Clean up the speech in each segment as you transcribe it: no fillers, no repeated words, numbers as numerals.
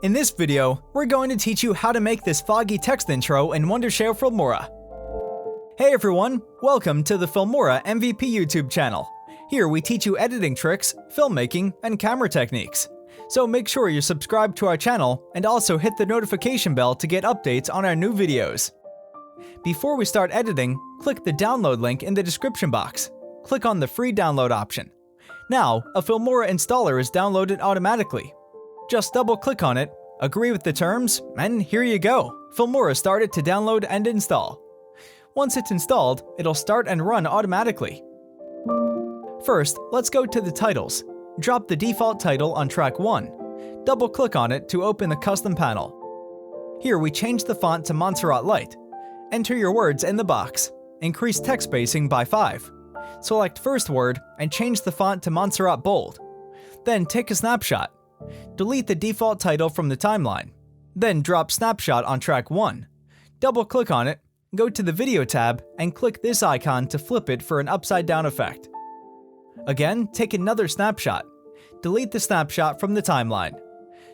In this video, we're going to teach you how to make this Foggy text intro in Wondershare Filmora. Hey everyone, welcome to the Filmora MVP YouTube channel. Here we teach you editing tricks, filmmaking, and camera techniques. So make sure you're subscribed to our channel and also hit the notification bell to get updates on our new videos. Before we start editing, click the download link in the description box. Click on the free download option. Now, a Filmora installer is downloaded automatically. Just double-click on it, agree with the terms, and here you go! Filmora started to download and install. Once it's installed, it'll start and run automatically. First, let's go to the titles. Drop the default title on track 1. Double-click on it to open the custom panel. Here we change the font to Montserrat Light. Enter your words in the box. Increase text spacing by 5. Select first word and change the font to Montserrat Bold. Then take a snapshot. Delete the default title from the timeline. Then drop Snapshot on track 1. Double-click on it, go to the Video tab, and click this icon to flip it for an upside-down effect. Again, take another snapshot. Delete the snapshot from the timeline.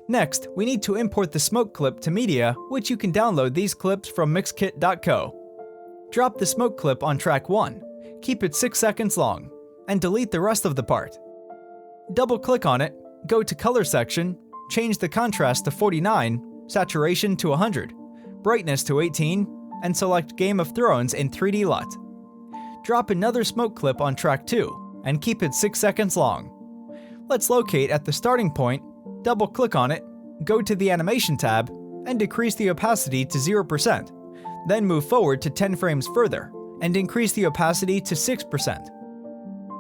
Next, we need to import the smoke clip to media, which you can download these clips from mixkit.co. Drop the smoke clip on track 1. Keep it 6 seconds long, and delete the rest of the part. Double-click on it, go to Color section, change the contrast to 49, saturation to 100, brightness to 18, and select Game of Thrones in 3D LUT. Drop another smoke clip on track 2, and keep it 6 seconds long. Let's locate at the starting point, double-click on it, go to the Animation tab, and decrease the opacity to 0%. Then move forward to 10 frames further, and increase the opacity to 6%.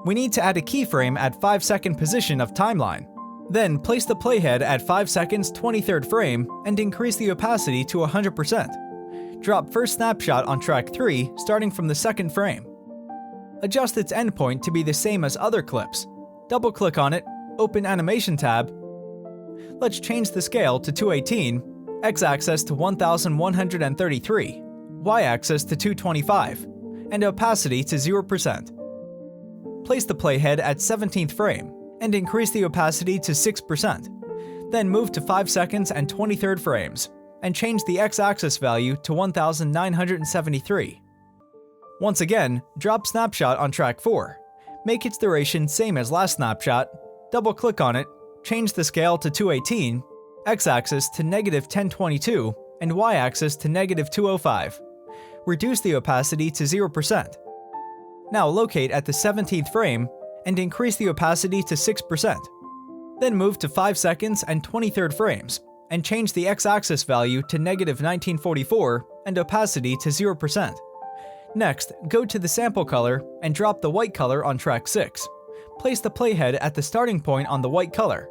We need to add a keyframe at 5-second position of timeline. Then place the playhead at 5 seconds 23rd frame and increase the opacity to 100%. Drop first snapshot on track 3 starting from the 2nd frame. Adjust its endpoint to be the same as other clips. Double-click on it, open Animation tab. Let's change the scale to 218, x-axis to 1133, y-axis to 225, and opacity to 0%. Place the playhead at 17th frame and increase the opacity to 6%. Then move to 5 seconds and 23rd frames, and change the x-axis value to 1973. Once again, drop Snapshot on track 4. Make its duration same as last snapshot, double-click on it, change the scale to 218, x-axis to -1022, and y-axis to -205. Reduce the opacity to 0%. Now locate at the 17th frame, and increase the opacity to 6%. Then move to 5 seconds and 23rd frames, and change the x-axis value to -1944 and opacity to 0%. Next, go to the sample color and drop the white color on track 6. Place the playhead at the starting point on the white color.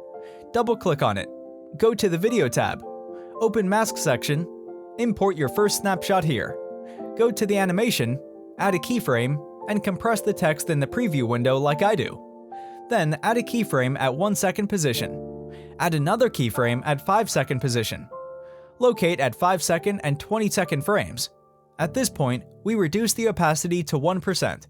Double-click on it. Go to the Video tab. Open Mask section. Import your first snapshot here. Go to the Animation, add a keyframe, and compress the text in the preview window like I do. Then add a keyframe at 1-second position. Add another keyframe at 5-second position. Locate at 5-second and 20-second frames. At this point, we reduce the opacity to 1%.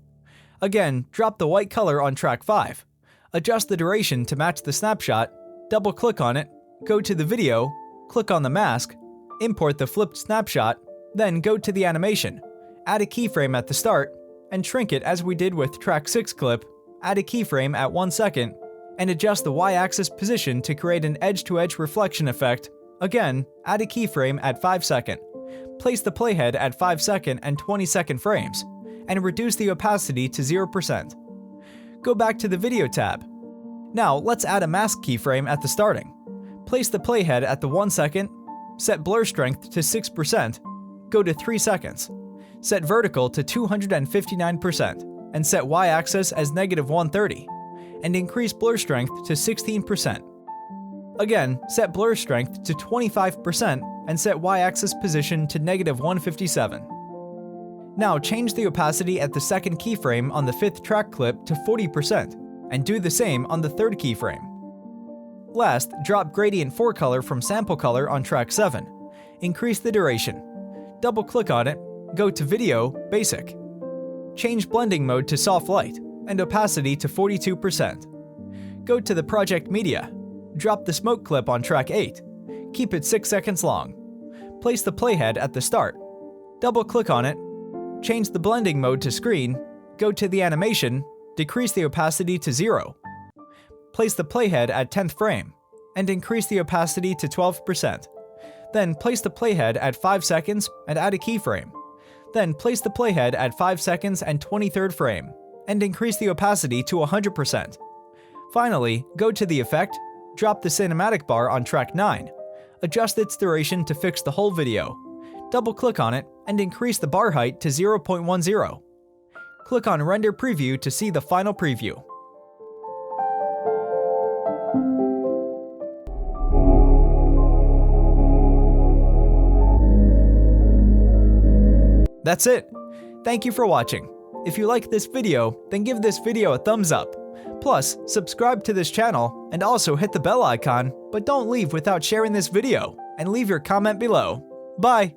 Again, drop the white color on track 5. Adjust the duration to match the snapshot, double-click on it, go to the video, click on the mask, import the flipped snapshot, then go to the animation, add a keyframe at the start, and shrink it as we did with track 6 clip, add a keyframe at 1 second, and adjust the y-axis position to create an edge-to-edge reflection effect. Again, add a keyframe at 5 second. Place the playhead at 5 second and 20-second frames, and reduce the opacity to 0%. Go back to the Video tab. Now let's add a mask keyframe at the starting. Place the playhead at the 1 second, set blur strength to 6%, go to 3 seconds. Set vertical to 259%, and set y-axis as -130, and increase blur strength to 16%. Again, set blur strength to 25% and set y-axis position to -157. Now change the opacity at the 2nd keyframe on the 5th track clip to 40%, and do the same on the 3rd keyframe. Last, drop Gradient 4 color from Sample Color on track 7. Increase the duration. Double-click on it, go to Video, Basic. Change blending mode to Soft Light, and opacity to 42%. Go to the Project Media. Drop the smoke clip on track 8. Keep it 6 seconds long. Place the playhead at the start. Double-click on it. Change the blending mode to screen. Go to the animation. Decrease the opacity to 0. Place the playhead at 10th frame, and increase the opacity to 12%. Then place the playhead at 5 seconds and add a keyframe. Then place the playhead at 5 seconds and 23rd frame, and increase the opacity to 100%. Finally, go to the effect, drop the cinematic bar on track 9, adjust its duration to fix the whole video, double-click on it, and increase the bar height to 0.10. Click on Render Preview to see the final preview. That's it! Thank you for watching. If you like this video, then give this video a thumbs up. Plus, subscribe to this channel and also hit the bell icon, but don't leave without sharing this video, and leave your comment below. Bye!